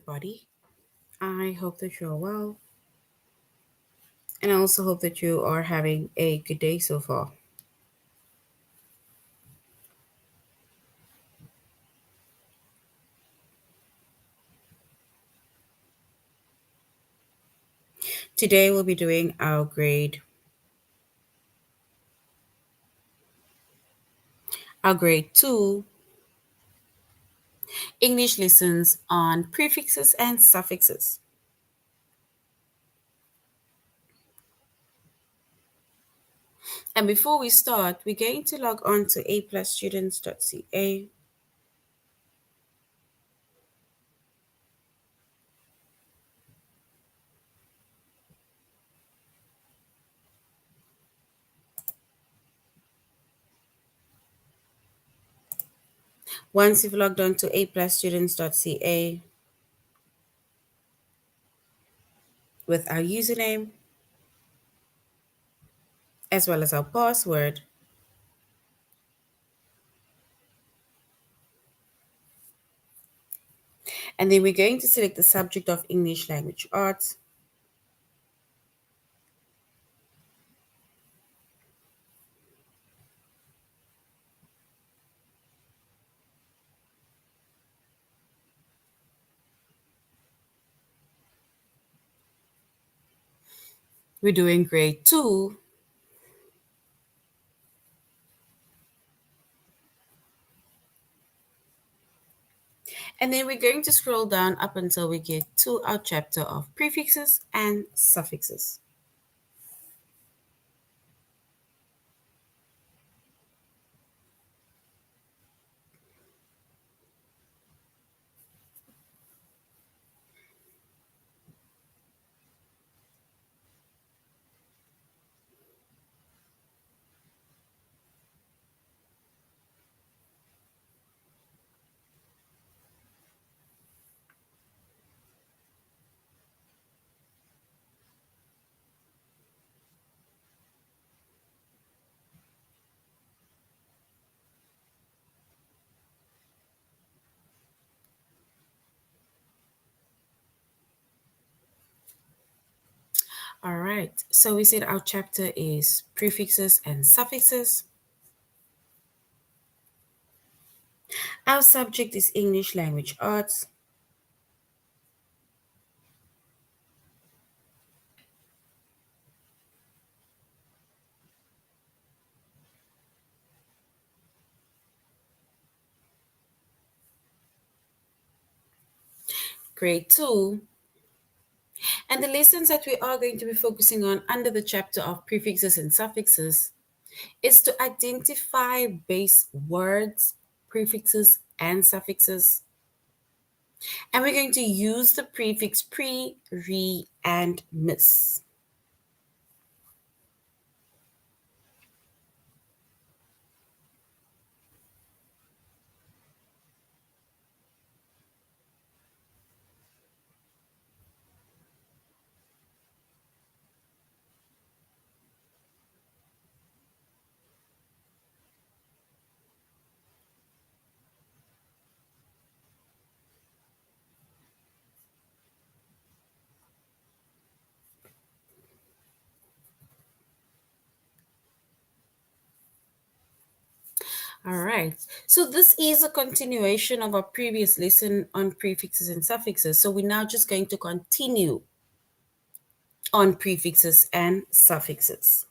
everybody. I hope that you're well, and I also hope that you are having a good day so far. Today, we'll be doing our grade 2 English lessons on prefixes and suffixes. And before we start, we're going to log on to aplusstudents.ca. Once you've logged on to aplusstudents.ca with our username as well as our password, and then we're going to select the subject of English language arts. We're doing grade 2. And then we're going to scroll down up until we get to our chapter of prefixes and suffixes. All right, so we said our chapter is prefixes and suffixes. Our subject is English language arts. Grade 2. And the lessons that we are going to be focusing on under the chapter of prefixes and suffixes is to identify base words, prefixes, and suffixes. And we're going to use the prefix pre, re, and miss. All right. So this is a continuation of our previous lesson on prefixes and suffixes. So we're now just going to continue on prefixes and suffixes.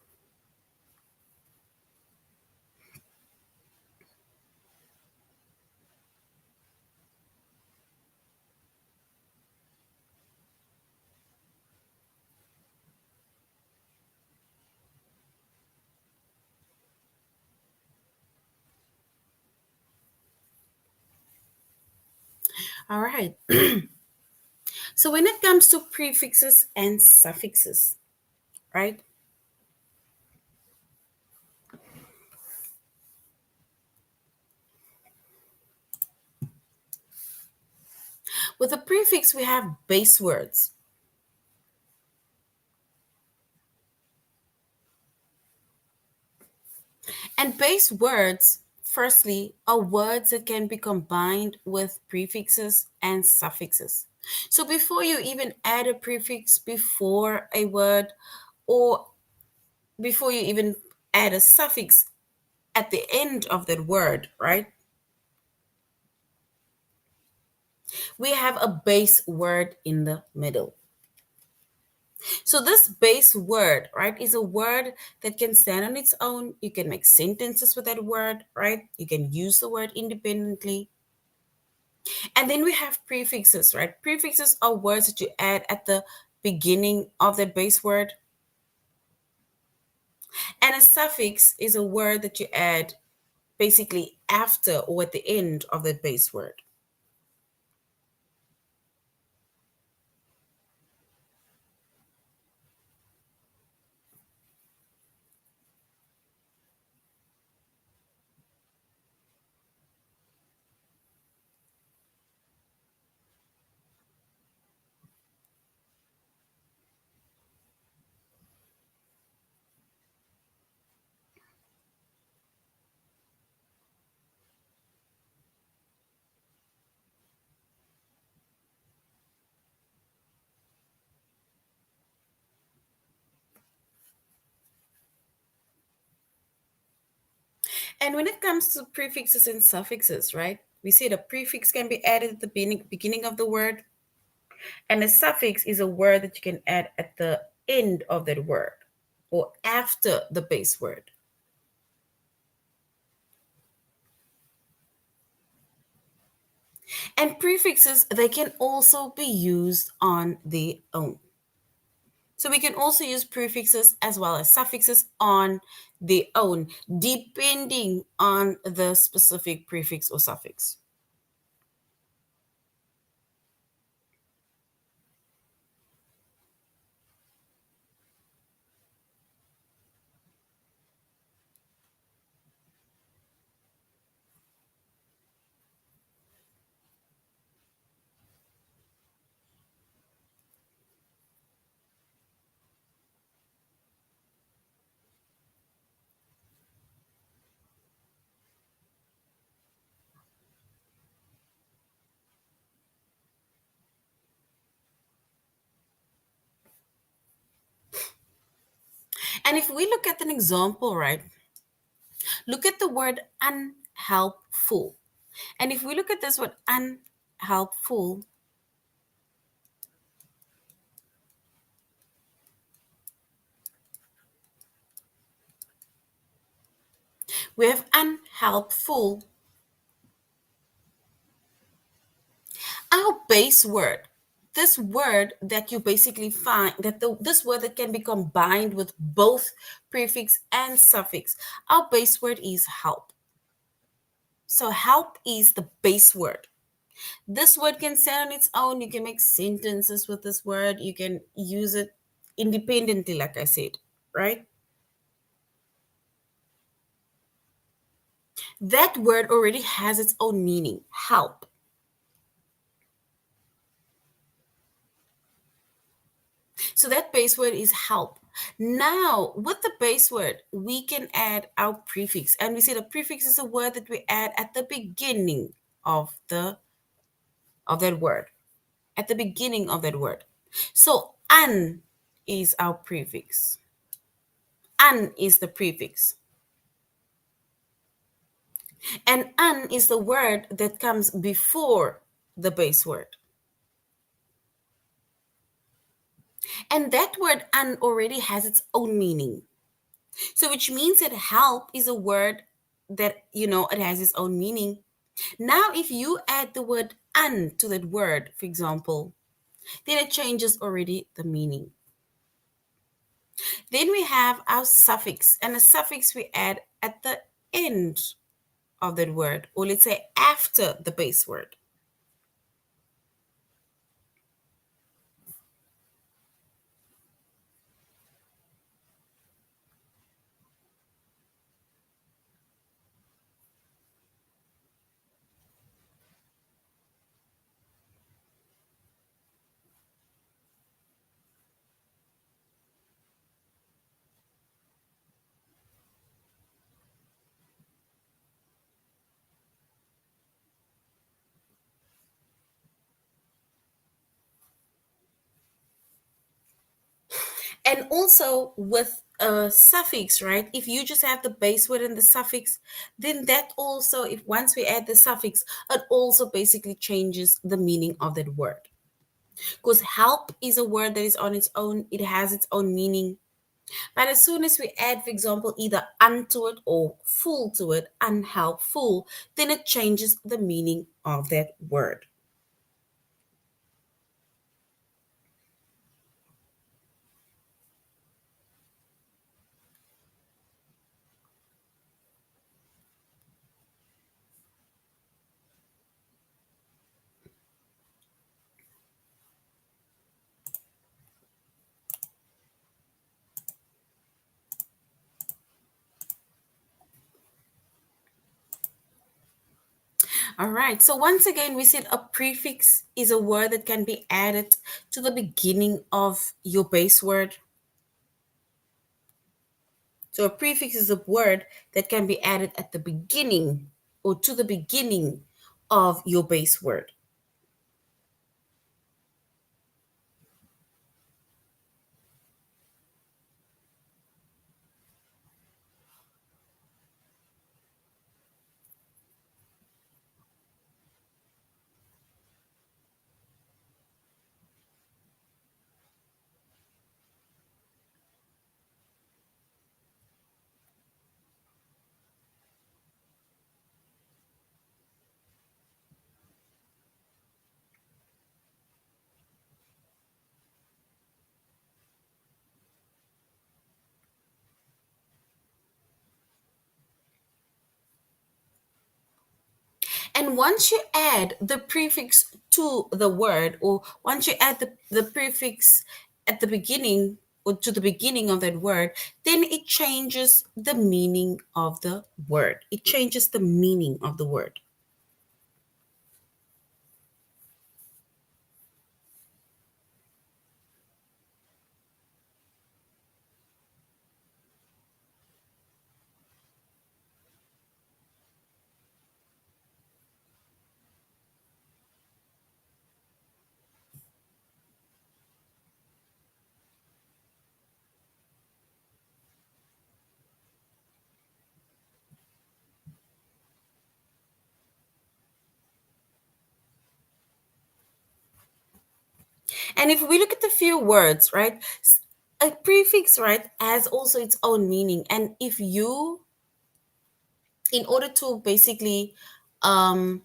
All right. So when it comes to prefixes and suffixes, right? With a prefix, we have base words. And base words, firstly, are words that can be combined with prefixes and suffixes. So before you even add a prefix before a word, or before you even add a suffix at the end of that word, right? We have a base word in the middle. So this base word, right, is a word that can stand on its own. You can make sentences with that word, right? You can use the word independently. And then we have prefixes, right? Prefixes are words that you add at the beginning of that base word. And a suffix is a word that you add basically after or at the end of that base word. And when it comes to prefixes and suffixes, right, we see the prefix can be added at the beginning of the word, and a suffix is a word that you can add at the end of that word or after the base word. And prefixes, they can also be used on their own. So we can also use prefixes as well as suffixes on their own, depending on the specific prefix or suffix. And if we look at an example, right, look at the word unhelpful. And if we look at this word unhelpful, we have unhelpful, our base word. This word that you basically find that this word that can be combined with both prefix and suffix. Our base word is help. So help is the base word. This word can stand on its own. You can make sentences with this word. You can use it independently, like I said, right? That word already has its own meaning, help. So that base word is help. Now, with the base word, we can add our prefix. And we say the prefix is a word that we add at the beginning of the of that word. At the beginning of that word. So an is our prefix. An is the prefix. And an is the word that comes before the base word. And that word an already has its own meaning. So which means that help is a word that, it has its own meaning. Now, if you add the word an to that word, for example, then it changes already the meaning. Then we have our suffix, and a suffix we add at the end of that word, or let's say after the base word. And also with a suffix, right? If you just have the base word and the suffix, then that also, if once we add the suffix, it also basically changes the meaning of that word. Because help is a word that is on its own, it has its own meaning. But as soon as we add, for example, either unto it or full to it, unhelpful, then it changes the meaning of that word. All right. So once again, we said a prefix is a word that can be added to the beginning of your base word. So a prefix is a word that can be added at the beginning or to the beginning of your base word. And once you add the prefix to the word, or once you add the prefix at the beginning or to the beginning of that word, then it changes the meaning of the word. It changes the meaning of the word. And if we look at the few words, right, a prefix, right, has also its own meaning. And if you, in order to basically um,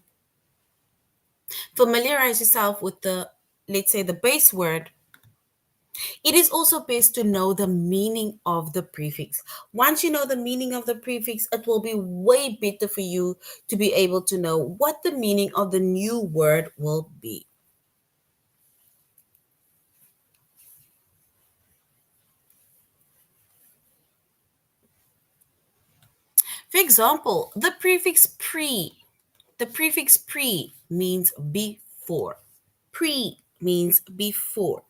familiarize yourself with the, let's say, the base word, it is also best to know the meaning of the prefix. Once you know the meaning of the prefix, it will be way better for you to be able to know what the meaning of the new word will be. For example, the prefix pre means before. Pre means before.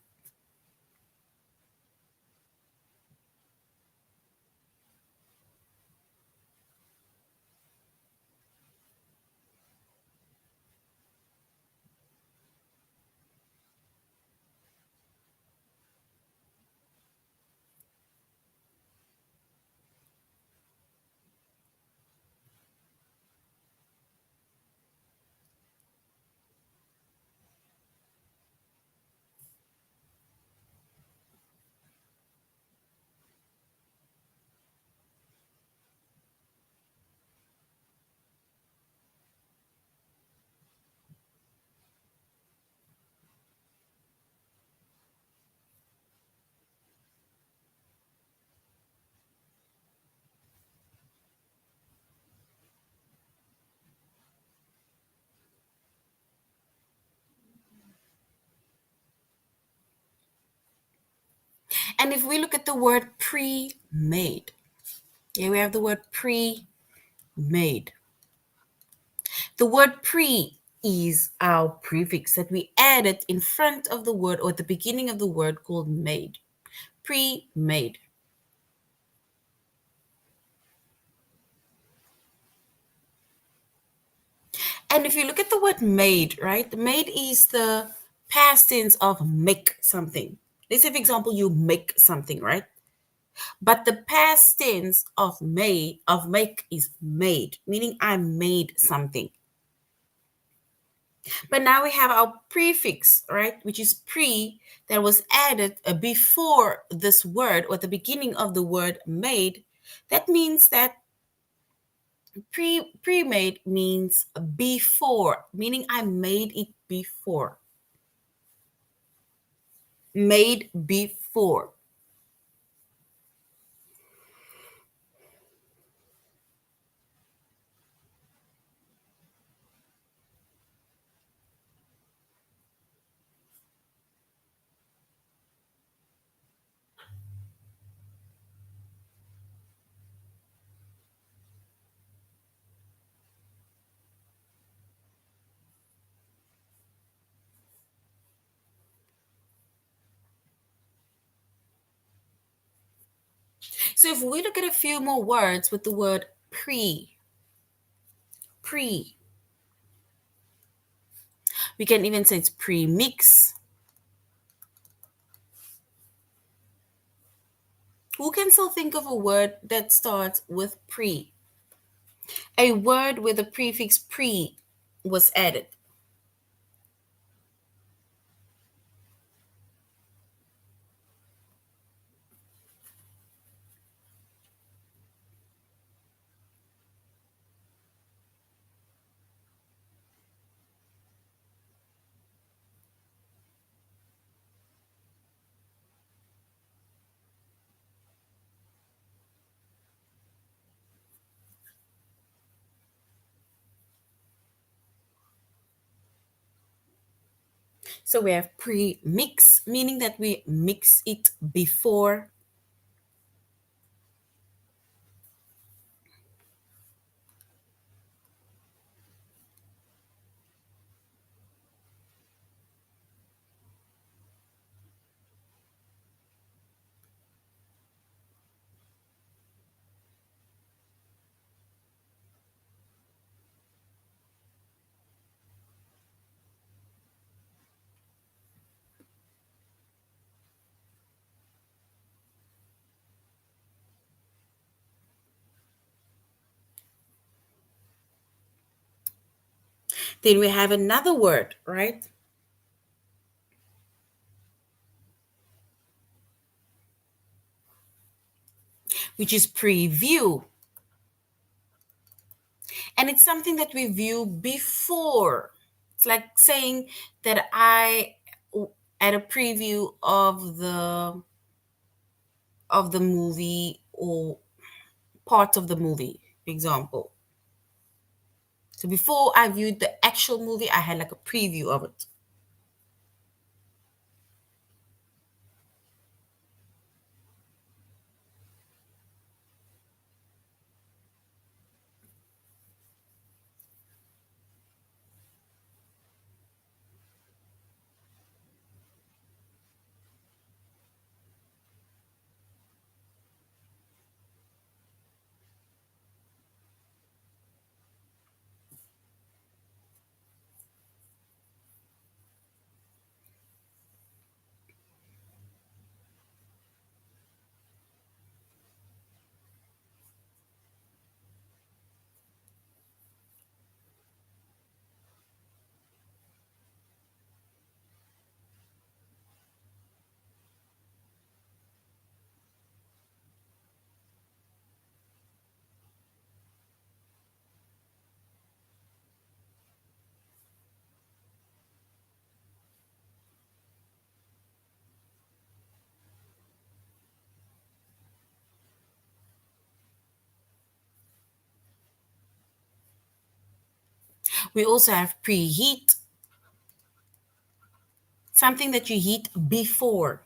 And if we look at the word pre-made, here we have the word pre-made. The word pre is our prefix that we added in front of the word or at the beginning of the word called made. Pre-made. And if you look at the word made, right? Made is the past tense of make something. Let's say, for example, you make something, right? But the past tense of make is made, meaning I made something. But now we have our prefix, right, which is pre, that was added before this word or the beginning of the word made. That means that pre-made means before, meaning I made it before. Made before. So if we look at a few more words with the word pre, we can even say it's pre-mix. Who can still think of a word that starts with pre? A word with the prefix pre was added. So we have pre-mix, meaning that we mix it before. Then we have another word, right? Which is preview. And it's something that we view before. It's like saying that I at a preview of the movie or part of the movie, example. So before I viewed the actual movie, I had like a preview of it. We also have preheat, something that you heat before,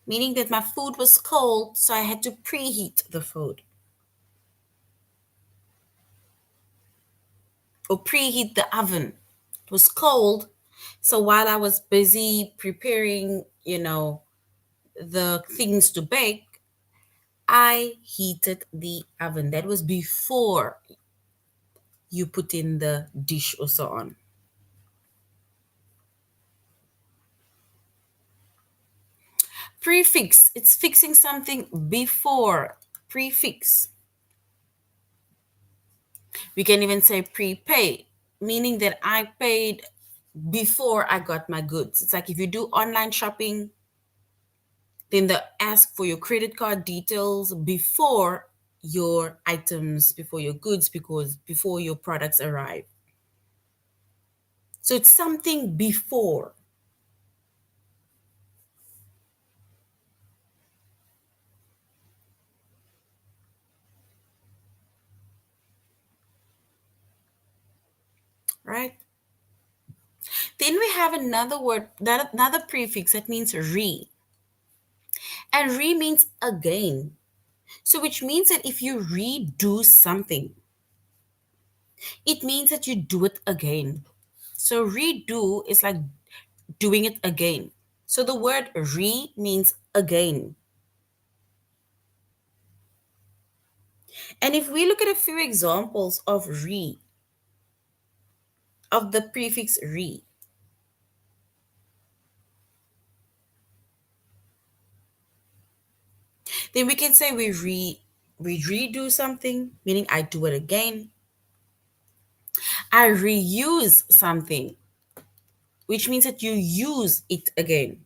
meaning that my food was cold, so I had to preheat the food or preheat the oven. It was cold, so while I was busy preparing, the things to bake, I heated the oven. That was before you put in the dish or so on. Prefix, it's fixing something before. Prefix. We can even say prepay, meaning that I paid before I got my goods. It's like if you do online shopping, then they ask for your credit card details before your items, before your goods, because before your products arrive. So it's something before, right? Then we have another word, that another prefix that means re. And re means again. So which means that if you redo something, it means that you do it again. So redo is like doing it again. So the word re means again. And if we look at a few examples of re, of the prefix re, then we can say we redo something, meaning I do it again. I reuse something, which means that you use it again.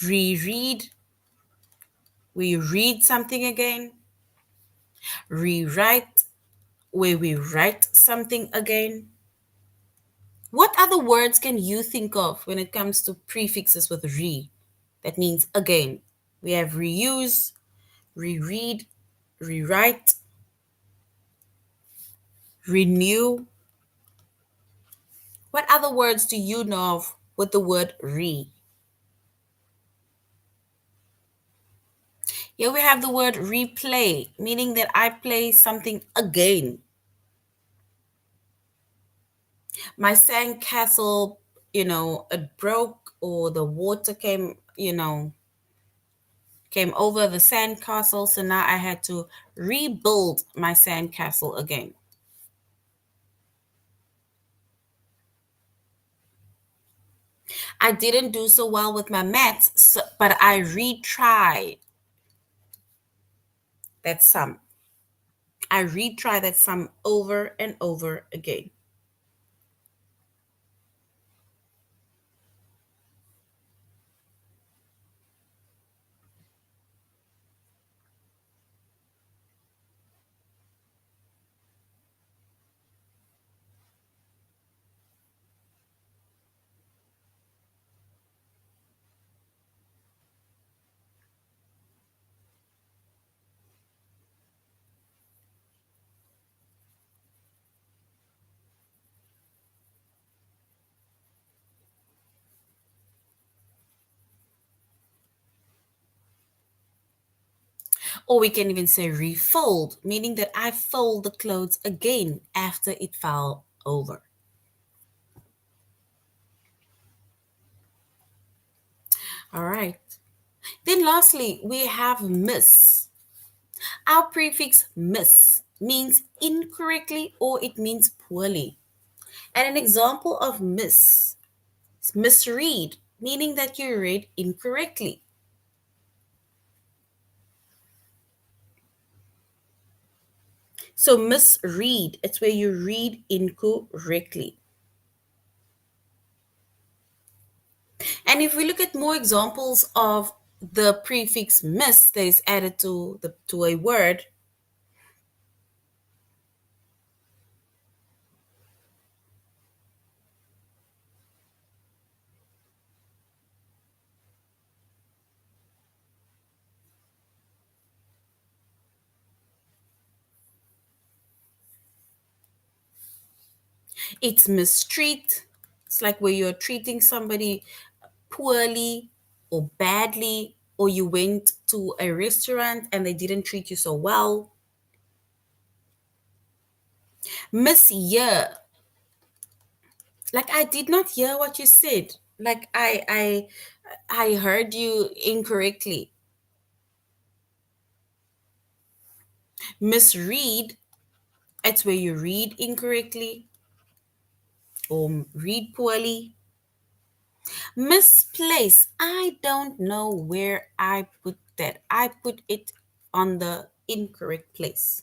Reread, we read something again. Rewrite, where we write something again. What other words can you think of when it comes to prefixes with re? That means again. We have reuse, reread, rewrite, renew. What other words do you know of with the word re? Here we have the word replay, meaning that I play something again. My sandcastle, it broke, or the water came over the sandcastle, so now I had to rebuild my sandcastle again. I didn't do so well with my maths, but I retried that sum. I retry that sum over and over again. Or we can even say refold, meaning that I fold the clothes again after it fell over. All right. Then lastly, we have miss. Our prefix miss means incorrectly or it means poorly. And an example of miss is misread, meaning that you read incorrectly. So misread, it's where you read incorrectly. And if we look at more examples of the prefix miss that is added to a word, it's mistreat. It's like where you're treating somebody poorly or badly, or you went to a restaurant and they didn't treat you so well. Mishear, like I did not hear what you said. Like I heard you incorrectly. Misread, it's where you read incorrectly or read poorly. Misplace. I don't know where I put that. I put it on the incorrect place.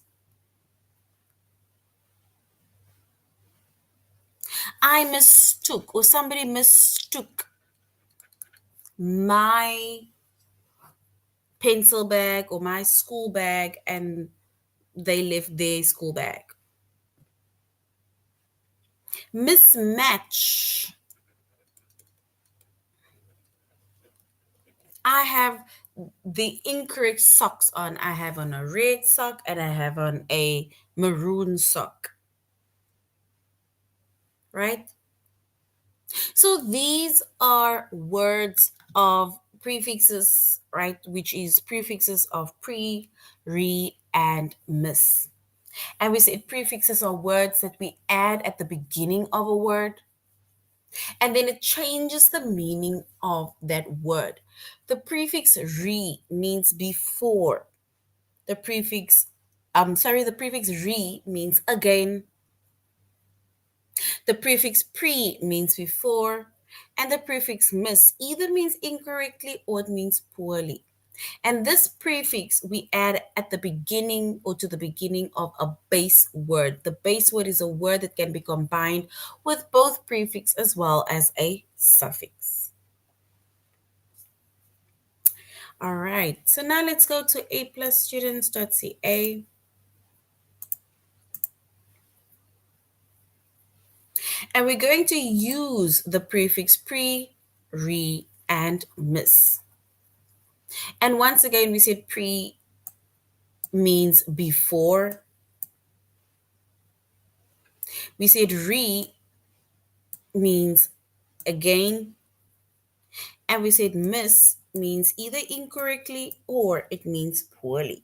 I mistook, or somebody mistook my pencil bag or my school bag and they left their school bag. Mismatch. I have the incorrect socks on. I have on a red sock and I have on a maroon sock, right? So these are words of prefixes, right? Which is prefixes of pre, re, and miss. And we said prefixes are words that we add at the beginning of a word, and then it changes the meaning of that word. The prefix re means before. The prefix re means again. The prefix pre means before, and the prefix miss either means incorrectly or it means poorly. And this prefix we add at the beginning or to the beginning of a base word. The base word is a word that can be combined with both prefix as well as a suffix. All right, so now let's go to A plus students.ca. And we're going to use the prefix pre, re, and miss. And once again, we said pre means before. We said re means again. And we said miss means either incorrectly or it means poorly.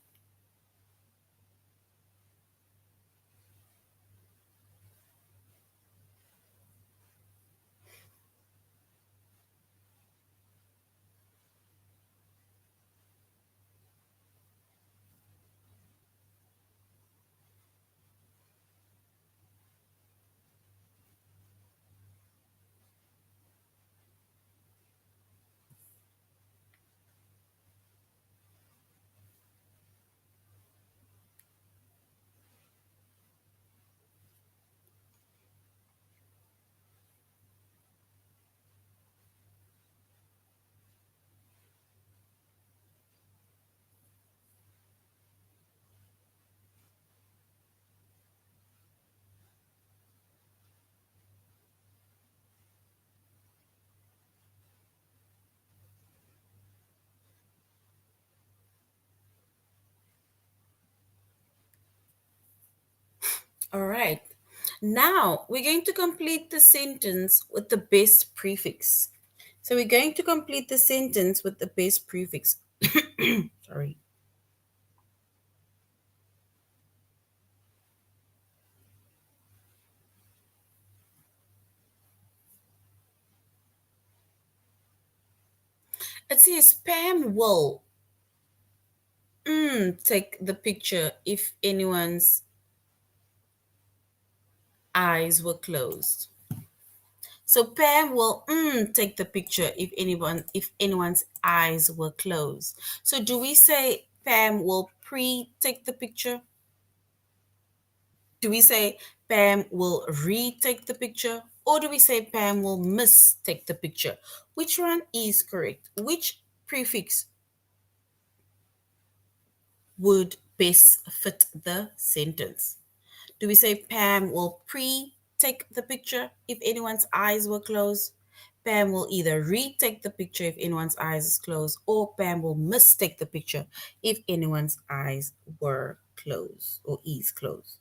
All right. Now we're going to complete the sentence with the best prefix. So we're going to complete the sentence with the best prefix. Sorry. It says Pam will take the picture if anyone's eyes were closed. So Pam will take the picture if anyone's eyes were closed. So do we say Pam will pre take the picture? Do we say Pam will retake the picture? Or do we say Pam will miss take the picture? Which one is correct? Which prefix would best fit the sentence? Do we say Pam will pre take the picture if anyone's eyes were closed? Pam will either retake the picture if anyone's eyes is closed, or Pam will mistake the picture if anyone's eyes were closed or is closed.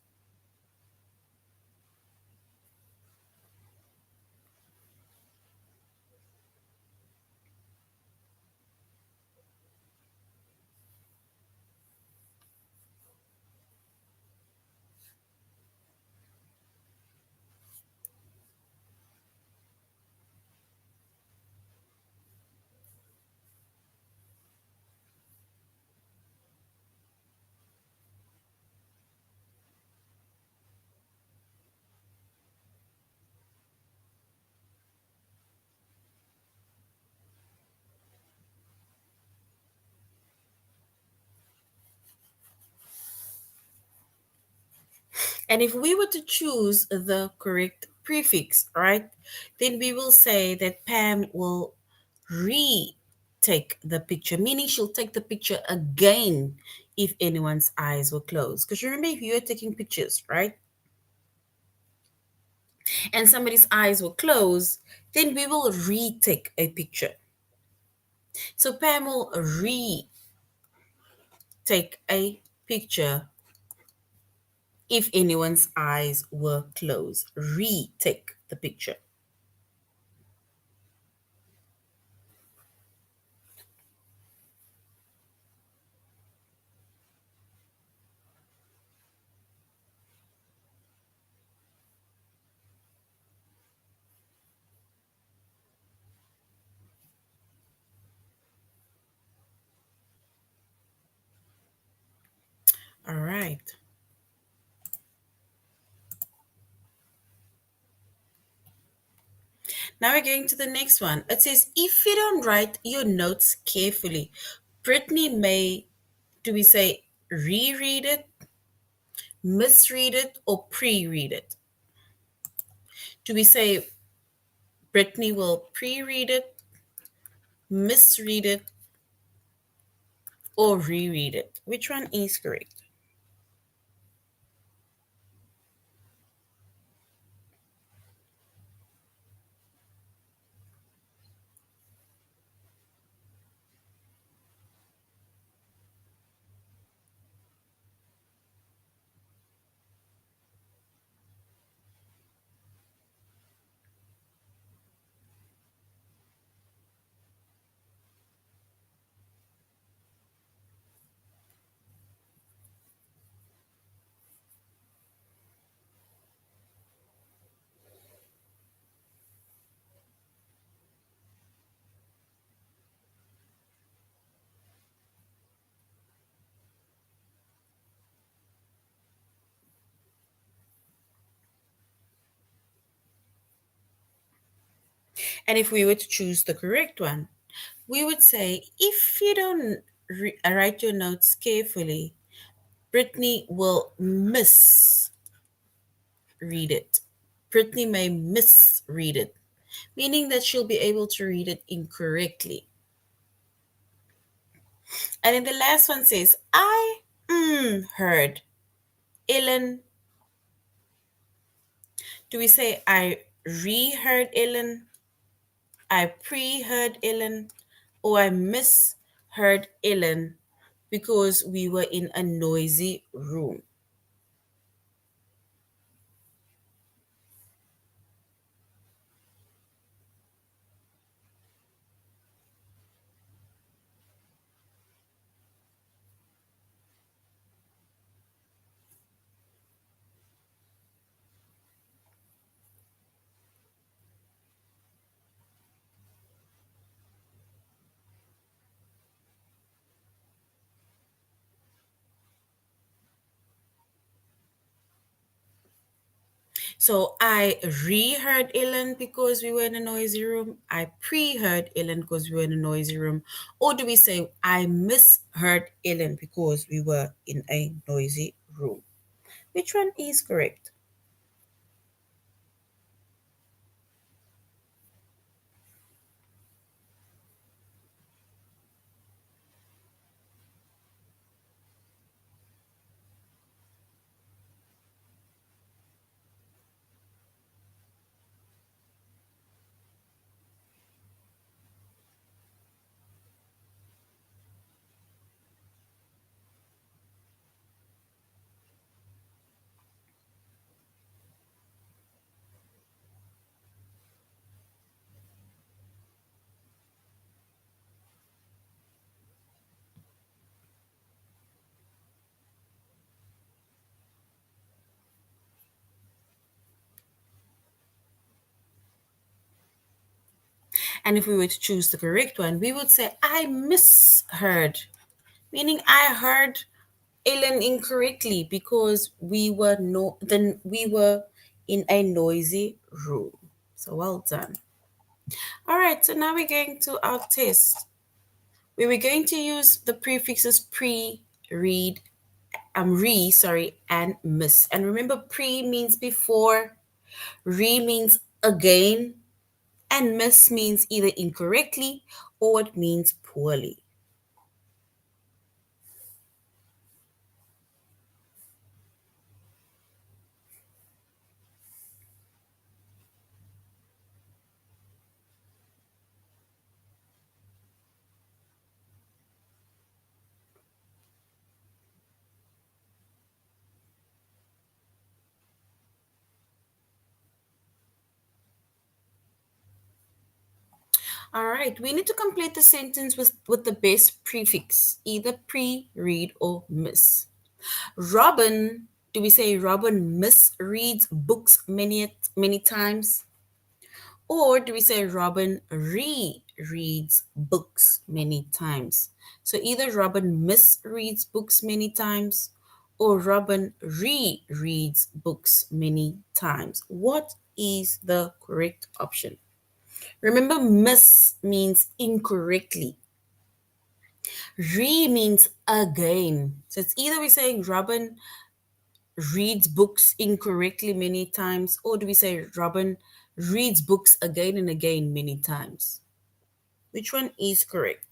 And if we were to choose the correct prefix, right, then we will say that Pam will retake the picture, meaning she'll take the picture again if anyone's eyes were closed. Because you remember, if you were taking pictures, right, and somebody's eyes were closed, then we will retake a picture. So Pam will retake a picture if anyone's eyes were closed. Retake the picture. All right. Now we're going to the next one. It says, if you don't write your notes carefully, Brittany may, do we say reread it, misread it, or pre-read it? Do we say Brittany will pre-read it, misread it, or reread it? Which one is correct? And if we were to choose the correct one, we would say, if you don't write your notes carefully, Brittany will misread it. Brittany may misread it, meaning that she'll be able to read it incorrectly. And then the last one says, I heard Ellen. Do we say I re-heard Ellen, I pre-heard Ellen, or I misheard Ellen because we were in a noisy room? So I re-heard Ellen because we were in a noisy room. I pre-heard Ellen because we were in a noisy room. Or do we say I misheard Ellen because we were in a noisy room? Which one is correct? And if we were to choose the correct one, we would say I misheard, meaning I heard Ellen incorrectly because we were in a noisy room. So well done. All right, so now we're going to our test. We were going to use the prefixes pre, read, and miss. And remember, pre means before, re means again, and miss means either incorrectly or it means poorly. All right, we need to complete the sentence with the best prefix, either pre, read, or miss. Robin, do we say Robin misreads books many times? Or do we say Robin reads books many times? So either Robin misreads books many times or Robin reads books many times. What is the correct option? Remember, miss means incorrectly. Means again. So it's either we're saying Robin reads books incorrectly many times, or do we say Robin reads books again and again many times? Which one is correct?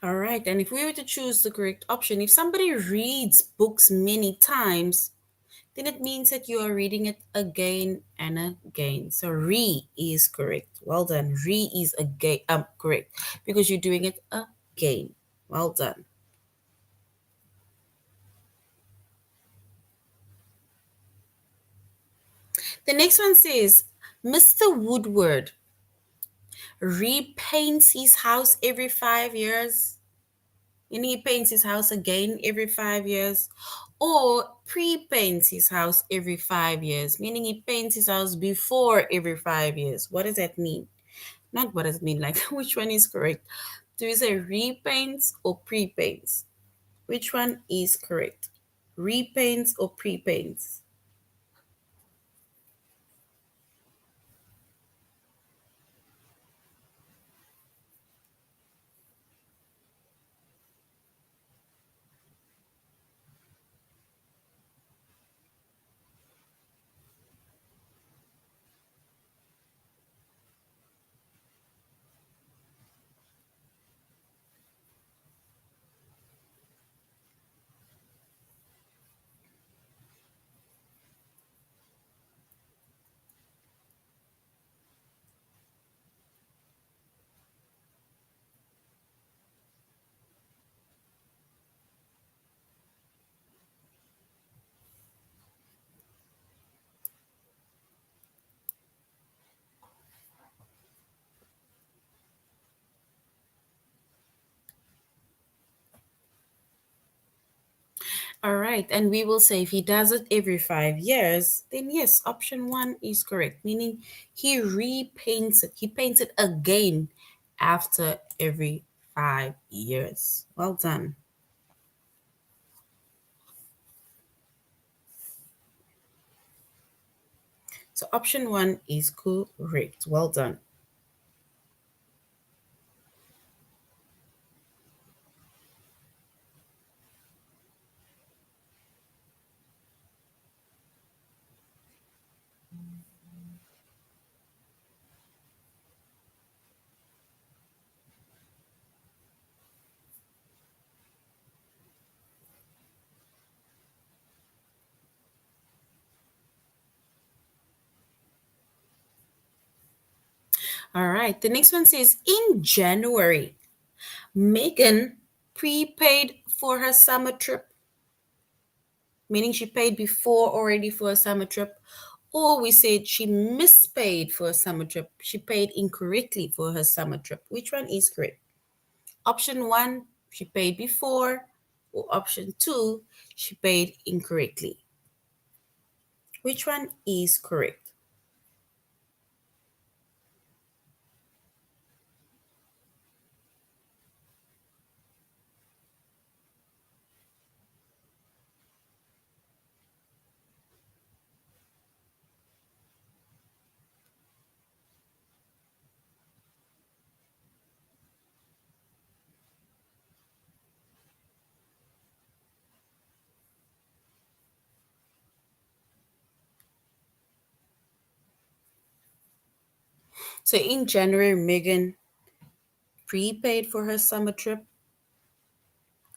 All right, and if we were to choose the correct option, if somebody reads books many times, then it means that you are reading it again and again. So is correct. Well done. Is again correct because you're doing it again. Well done. The next one says Mr. Woodward repaints his house every 5 years. And he paints his house again every 5 years, or pre-paints his house every 5 years, meaning he paints his house before every 5 years. What does that mean? Not what does it mean, like which one is correct? Do we say repaints or pre-paints? Which one is correct? Repaints or pre-paints? All right, and we will say if he does it every 5 years, then yes, option one is correct, meaning he repaints it. He paints it again after every 5 years. Well done. So option one is correct. Well done. All right. The next one says in January, Megan prepaid for her summer trip, meaning she paid before already for a summer trip. Or we said she mispaid for a summer trip. She paid incorrectly for her summer trip. Which one is correct? Option one, she paid before. Or option two, she paid incorrectly. Which one is correct? So in January, Megan prepaid for her summer trip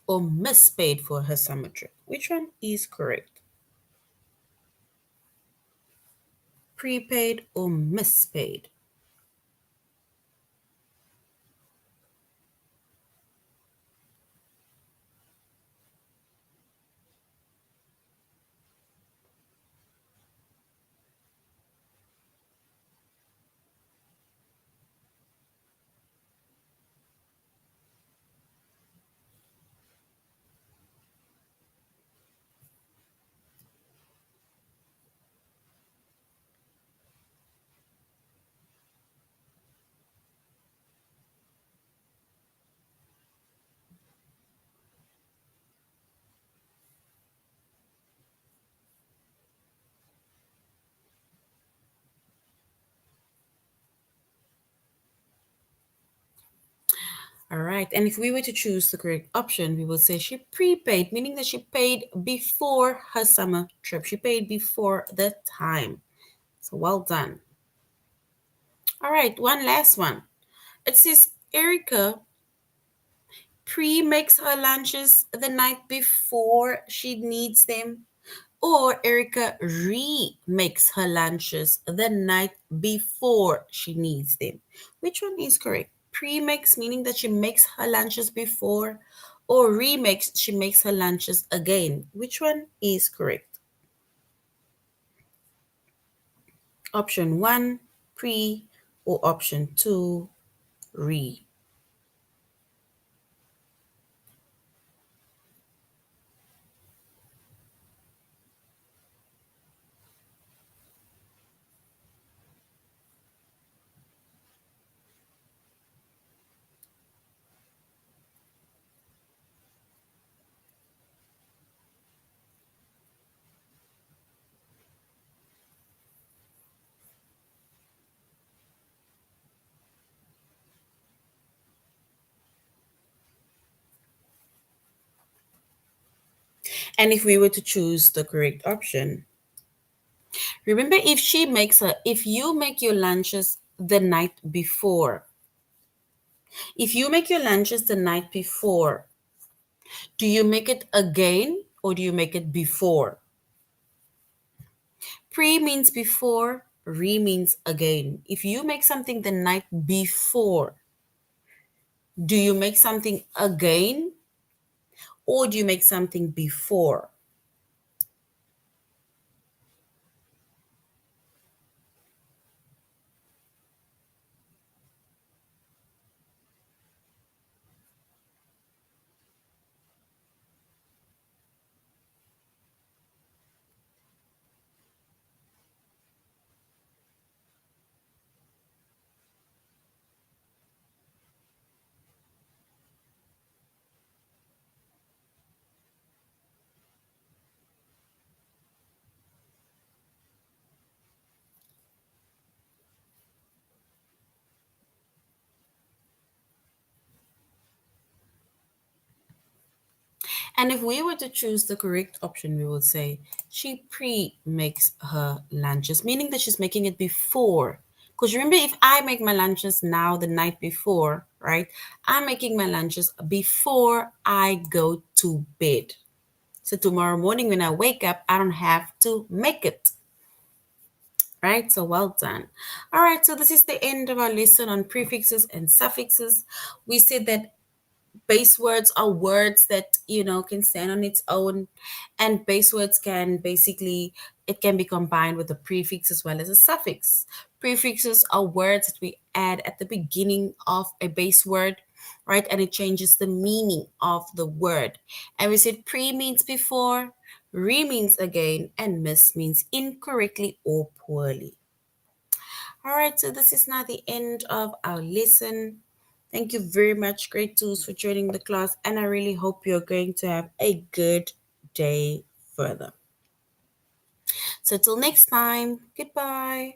or mispaid for her summer trip. Which one is correct? Prepaid or mispaid? All right. And if we were to choose the correct option, we would say she prepaid, meaning that she paid before her summer trip. She paid before the time. So well done. All right. One last one. It says Erica pre-makes her lunches the night before she needs them, or Erica re-makes her lunches the night before she needs them. Which one is correct? Pre-makes, meaning that she makes her lunches before, or remakes, she makes her lunches again. Which one is correct? Option one, pre, or option two, re. And if we were to choose the correct option, remember, if you make your lunches the night before, if you make your lunches the night before, do you make it again or do you make it before? Pre means before, re means again. If you make something the night before, do you make something again or do you make something before? And if we were to choose the correct option, we would say she pre makes her lunches, meaning that she's making it before. Because remember, if I make my lunches now the night before, right? I'm making my lunches before I go to bed. So tomorrow morning when I wake up, I don't have to make it. Right, so well done. All right, so this is the end of our lesson on prefixes and suffixes. We said that base words are words that can stand on its own, and base words can basically, it can be combined with a prefix as well as a suffix. Prefixes are words that we add at the beginning of a base word, right, and it changes the meaning of the word. And we said pre means before, re means again, and miss means incorrectly or poorly. All right, so this is now the end of our lesson. Thank you very much, Great Tools, for joining the class, and I really hope you're going to have a good day further. So, till next time, goodbye.